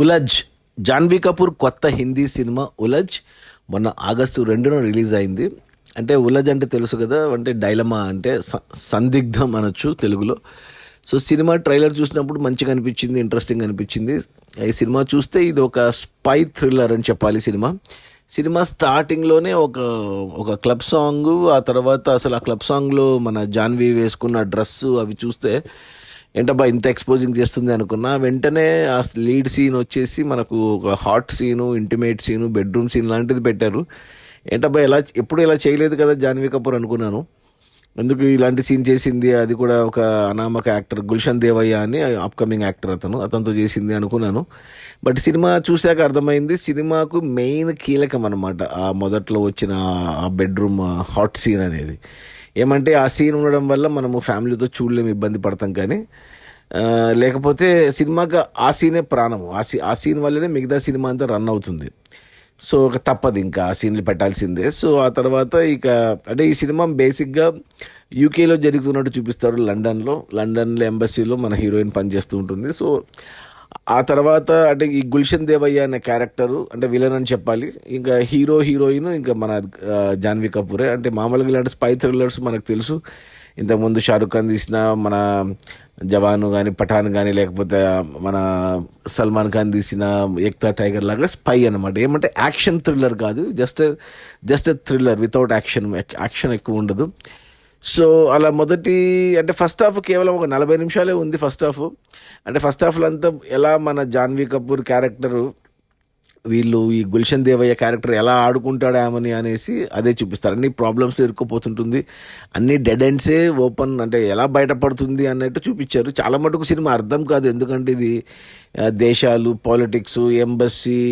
ఉలజ్. జాన్వీ కపూర్ కొత్త హిందీ సినిమా ఉలజ్ మొన్న August 2న release అయింది. అంటే ఉలజ్ అంటే తెలుసు కదా, అంటే డైలమా అంటే సందిగ్ధం అనొచ్చు తెలుగులో. సో సినిమా ట్రైలర్ చూసినప్పుడు మంచిగా అనిపించింది, ఇంట్రెస్టింగ్ అనిపించింది. ఈ సినిమా చూస్తే ఇది ఒక స్పై థ్రిల్లర్ అని చెప్పాలి. సినిమా స్టార్టింగ్లోనే ఒక ఒక క్లబ్ సాంగ్, ఆ తర్వాత అసలు ఆ క్లబ్ సాంగ్లో మన జాన్వీ వేసుకున్న డ్రెస్సు అవి చూస్తే ఏంటబ్బా ఇంత ఎక్స్పోజింగ్ చేస్తుంది అనుకున్నా. వెంటనే ఆ లీడ్ సీన్ వచ్చేసి మనకు ఒక hot scene, intimate scene, bedroom scene లాంటిది పెట్టారు. ఏంటబ్బా ఎప్పుడు ఇలా చేయలేదు కదా జాన్వీ కపూర్ అనుకున్నాను. ఎందుకు ఇలాంటి సీన్ చేసింది, అది కూడా ఒక అనామక యాక్టర్ గుల్షన్ దేవయ్య అని అప్కమింగ్ యాక్టర్ అతనితో చేసింది అనుకున్నాను. బట్ సినిమా చూశాక అర్థమైంది సినిమాకు మెయిన్ కీలకం అనమాట ఆ మొదట్లో వచ్చిన ఆ బెడ్రూమ్ హాట్ సీన్ అనేది. ఏమంటే ఆ సీన్ ఉండడం వల్ల మనము ఫ్యామిలీతో చూడలేము, ఇబ్బంది పడతాం. కానీ లేకపోతే సినిమాకి ఆ సీనే ప్రాణము. ఆ సీన్ వల్లనే మిగతా సినిమా అంతా రన్ అవుతుంది. సో తప్పదు, ఇంకా ఆ సీన్లు పెట్టాల్సిందే. సో ఆ తర్వాత అంటే ఈ సినిమా బేసిక్గా యూకేలో జరుగుతున్నట్టు చూపిస్తారు. లండన్లో ఎంబసీలో మన హీరోయిన్ పనిచేస్తూ ఉంటుంది. సో ఆ తర్వాత అంటే ఈ గుల్షన్ దేవయ్య అనే క్యారెక్టరు అంటే విలన్ అని చెప్పాలి. ఇంకా హీరోయిన్ ఇంకా మన జాన్వీ కపూరే. అంటే మామూలుగా ఇలాంటి స్పై థ్రిల్లర్స్ మనకు తెలుసు. ఇంతకుముందు షారుఖ్ ఖాన్ తీసిన మన జవాను కానీ, పఠాన్ కానీ, లేకపోతే మన సల్మాన్ ఖాన్ తీసిన ఏక్తా టైగర్ లాగా స్పై అనమాట. ఏమంటే యాక్షన్ థ్రిల్లర్ కాదు, జస్ట్ థ్రిల్లర్ వితౌట్ యాక్షన్ ఎక్కువ ఉండదు. సో అలా అంటే ఫస్ట్ హాఫ్ కేవలం ఒక 40 నిమిషాలే ఉంది ఫస్ట్ హాఫ్. అంటే ఫస్ట్ హాఫ్లో అంతా ఎలా మన జాన్వీ కపూర్ క్యారెక్టరు వీళ్ళు ఈ గుల్షన్ దేవయ్య క్యారెక్టర్ ఎలా ఆడుకుంటాడామని అనేసి అదే చూపిస్తారు. అన్ని ప్రాబ్లమ్స్ ఇరుక్కుపోతుంటుంది, అన్ని డెడ్ ఎండ్సే ఓపెన్, అంటే ఎలా బయటపడుతుంది అన్నట్టు చూపించారు. చాలా మటుకు సినిమా అర్థం కాదు, ఎందుకంటే ఇది దేశాలు, పాలిటిక్స్, ఎంబసీ,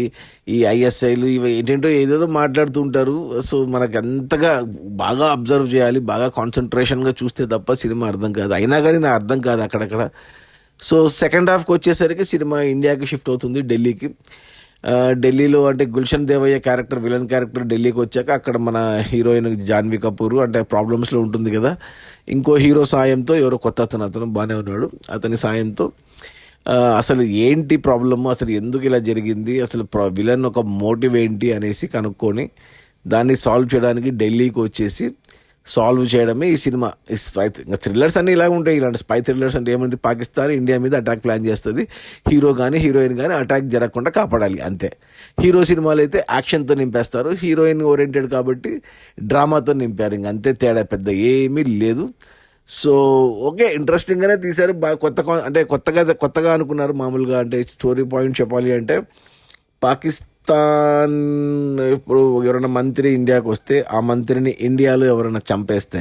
ఈ ఐఎస్ఐలు ఇవి ఏంటంటో ఏదేదో మాట్లాడుతుంటారు. సో మనకు అంతగా బాగా అబ్జర్వ్ చేయాలి, బాగా కాన్సన్ట్రేషన్గా చూస్తే తప్ప సినిమా అర్థం కాదు. అయినా కానీ నా అర్థం కాదు అక్కడక్కడ. సో సెకండ్ హాఫ్కి వచ్చేసరికి సినిమా ఇండియాకి షిఫ్ట్ అవుతుంది, ఢిల్లీకి. ఢిల్లీలో అంటే Gulshan Devaiah character, villain character ఢిల్లీకి వచ్చాక అక్కడ మన హీరోయిన్ జాన్వీ కపూర్ అంటే ప్రాబ్లమ్స్లో ఉంటుంది కదా. ఇంకో హీరో సాయంతో, ఎవరో కొత్త అతను బాగానే ఉన్నాడు, అతని సాయంతో అసలు ఏంటి ప్రాబ్లము, అసలు ఎందుకు ఇలా జరిగింది, అసలు విలన్ ఒక మోటివ్ ఏంటి అనేసి కనుక్కొని దాన్ని సాల్వ్ చేయడానికి ఢిల్లీకి వచ్చేసి సాల్వ్ చేయడమే ఈ సినిమా. థ్రిల్లర్స్ అన్నీ ఇలా ఉంటాయి. ఇలాంటి స్పై థ్రిల్లర్స్ అంటే ఏమంది, పాకిస్తాన్ ఇండియా మీద అటాక్ ప్లాన్ చేస్తుంది, హీరో కానీ హీరోయిన్ కానీ అటాక్ జరగకుండా కాపాడాలి అంతే. హీరో సినిమాలు అయితే యాక్షన్తో నింపేస్తారు, హీరోయిన్ ఓరియంటెడ్ కాబట్టి డ్రామాతో నింపారు. ఇంక అంతే, తేడా పెద్ద ఏమీ లేదు. సో ఓకే, ఇంట్రెస్టింగ్గానే తీశారు. బాగా కొత్తగా అనుకున్నారు. మామూలుగా అంటే స్టోరీ పాయింట్ చెప్పాలి అంటే పాకిస్తాన్ ఇప్పుడు ఎవరైనా మంత్రి ఇండియాకి వస్తే ఆ మంత్రిని ఇండియాలో ఎవరైనా చంపేస్తే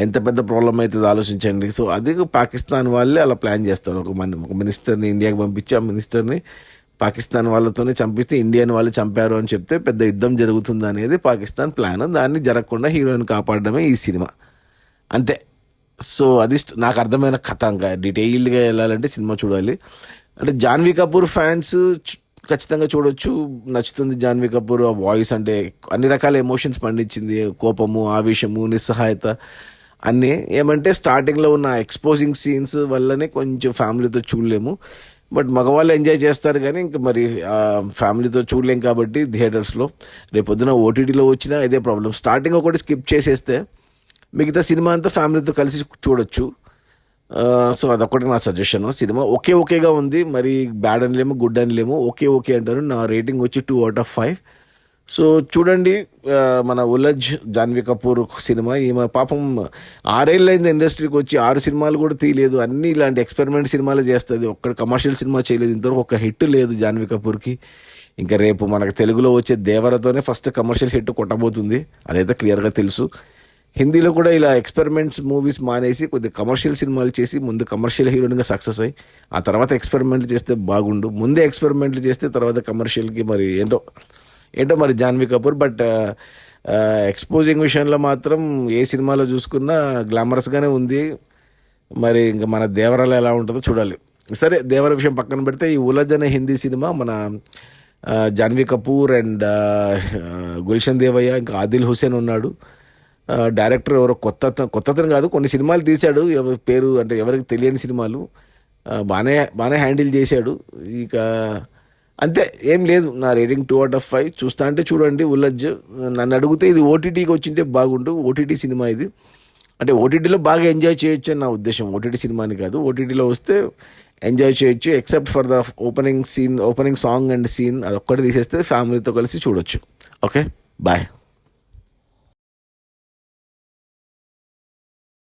ఎంత పెద్ద ప్రాబ్లం అవుతుంది ఆలోచించండి. సో అది పాకిస్తాన్ వాళ్ళే అలా ప్లాన్ చేస్తారు. ఒక మినిస్టర్ని ఇండియాకి పంపించి ఆ మినిస్టర్ని పాకిస్తాన్ వాళ్ళతోనే చంపిస్తే ఇండియన్ వాళ్ళు చంపారు అని చెప్తే పెద్ద యుద్ధం జరుగుతుంది అనేది పాకిస్తాన్ ప్లాన్. దాన్ని జరగకుండా హీరోయిన్ కాపాడడమే ఈ సినిమా, అంతే. సో అది నాకు అర్థమైన కథ. ఇంకా డీటెయిల్డ్గా వెళ్ళాలంటే సినిమా చూడాలి. అంటే జాన్వీ కపూర్ ఫ్యాన్స్ ఖచ్చితంగా చూడొచ్చు, నచ్చుతుంది. జాన్వీ కపూర్ ఆ వాయిస్ అంటే అన్ని రకాల ఎమోషన్స్ పండించింది, కోపము, ఆవేశము, నిస్సహాయత అన్నీ. ఏమంటే స్టార్టింగ్లో ఉన్న ఎక్స్పోజింగ్ సీన్స్ వల్లనే కొంచెం ఫ్యామిలీతో చూడలేము. బట్ మగవాళ్ళు ఎంజాయ్ చేస్తారు, కానీ ఇంకా మరి ఫ్యామిలీతో చూడలేం కాబట్టి థియేటర్స్లో. రేపొద్దున ఓటీటీలో వచ్చినా ఇదే ప్రాబ్లం. స్టార్టింగ్ ఒకటి స్కిప్ చేసేస్తే మిగతా సినిమా అంతా ఫ్యామిలీతో కలిసి చూడొచ్చు. సో అదొకటి నా సజెషన్. సినిమా ఓకేగా ఉంది, మరి బ్యాడ్ అనలేము, గుడ్ అనలేము, ఓకే అంటారు. నా రేటింగ్ వచ్చి 2/5. సో చూడండి, మన ఉలజ్ జాన్వీ కపూర్ సినిమా. ఈమె పాపం 6 ఏళ్ళైంది ఇండస్ట్రీకి వచ్చి, 6 సినిమాలు కూడా తీయలేదు. అన్నీ ఇలాంటి ఎక్స్పెరిమెంట్ సినిమాలు చేస్తుంది, ఒక్కడ కమర్షియల్ సినిమా చేయలేదు. ఇంతవరకు ఒక హిట్ లేదు జాన్వీ కపూర్కి. ఇంకా రేపు మనకు తెలుగులో వచ్చే దేవరతోనే ఫస్ట్ కమర్షియల్ హిట్ కొట్టబోతుంది, అదైతే క్లియర్గా తెలుసు. హిందీలో కూడా ఇలా ఎక్స్పెరిమెంట్స్ మూవీస్ మానేసి కొద్దిగా కమర్షియల్ సినిమాలు చేసి ముందు కమర్షియల్ హీరోయిన్గా సక్సెస్ అయ్యి ఆ తర్వాత ఎక్స్పెరిమెంట్లు చేస్తే బాగుండు. ముందే ఎక్స్పెరిమెంట్లు చేస్తే తర్వాత కమర్షియల్కి మరి ఏంటో మరి జాన్వీ కపూర్. బట్ ఎక్స్పోజింగ్ విషయంలో మాత్రం ఏ సినిమాలో చూసుకున్నా గ్లామరస్గానే ఉంది. మరి ఇంకా మన దేవరాలో ఎలా ఉంటుందో చూడాలి. సరే, దేవర విషయం పక్కన పెడితే ఈ ఉలజ్ అనే హిందీ సినిమా మన జాన్వీ కపూర్ అండ్ గుల్షన్ దేవయ్య, ఇంకా ఆదిల్ హుసేన్ ఉన్నాడు. డైరెక్టర్ ఎవరో కొత్తతను కాదు, కొన్ని సినిమాలు తీశాడు, పేరు అంటే ఎవరికి తెలియని సినిమాలు బాగానే హ్యాండిల్ చేశాడు. ఇక అంతే, ఏం లేదు. నా రేటింగ్ 2/5. చూస్తా అంటే చూడండి ఉల్లజ్. నన్ను అడిగితే ఇది ఓటీటీకి వచ్చింటే బాగుండు. ఓటీటీ సినిమా ఇది. అంటే ఓటీటీలో బాగా ఎంజాయ్ చేయొచ్చు అని నా ఉద్దేశం. ఓటీటీ సినిమాని కాదు, ఓటీటీలో వస్తే ఎంజాయ్ చేయొచ్చు. Except for the opening song and scene, అది ఒక్కటి తీసేస్తే ఫ్యామిలీతో కలిసి చూడొచ్చు. Okay, bye.